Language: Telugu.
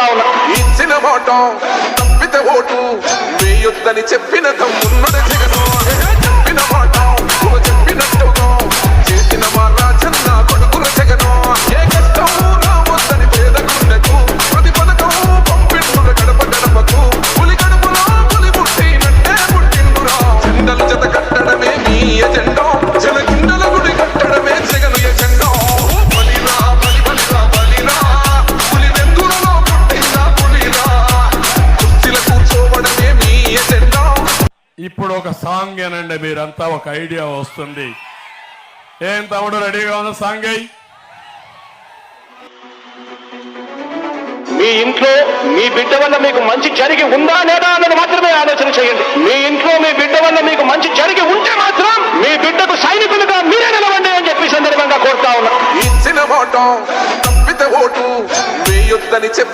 కోరుతా ఉన్నా. ఇచ్చిన మాట తప్పితే ఓటు వేయొద్దని చెప్పిన తమ్మున్నది జగను. చెప్పిన మాట చెప్పినట్టుగా చేసిన మా రాజన్న కొడుకుల జగను. ఏ కష్టం రావద్దని పేద గుండెకు ప్రతి పథకం పంపిండుర గడప గడపకు. పులి గడపలో పులి పుట్టినట్టే పుట్టిండురా. జెండలు జత కట్టడమే మీ ఎజెండా, జన గుండెల గుడి కట్టడమే జగను ఎజెండా. బలిరా బలి బలిరా బలిరా పులి వెందులలో పుట్టిన పులిరా. కుర్చీల కూర్చోవడమే మీ ఎజెండా. ఇప్పుడు ఒక సాంగ్ ఏనండి, మీరంతా ఒక ఐడియా వస్తుంది. ఏం తమ్ముడు రెడీగా ఉన్న సాంగ్ అయ్యి? మీ ఇంట్లో మీ బిడ్డ వల్ల మీకు మంచి జరిగి ఉందా లేదా అన్నది మాత్రమే ఆలోచన చేయండి. మీ ఇంట్లో మీ బిడ్డ వల్ల మీకు మంచి జరిగి ఉంటే మాత్రం మీ బిడ్డకు సైనికులుగా మీరే నిలవండి అని చెప్పి సందర్భంగా కోరుతా ఉన్నా. ఇచ్చిన మాట తప్పితే ఓటు వేయొద్దని చెప్పి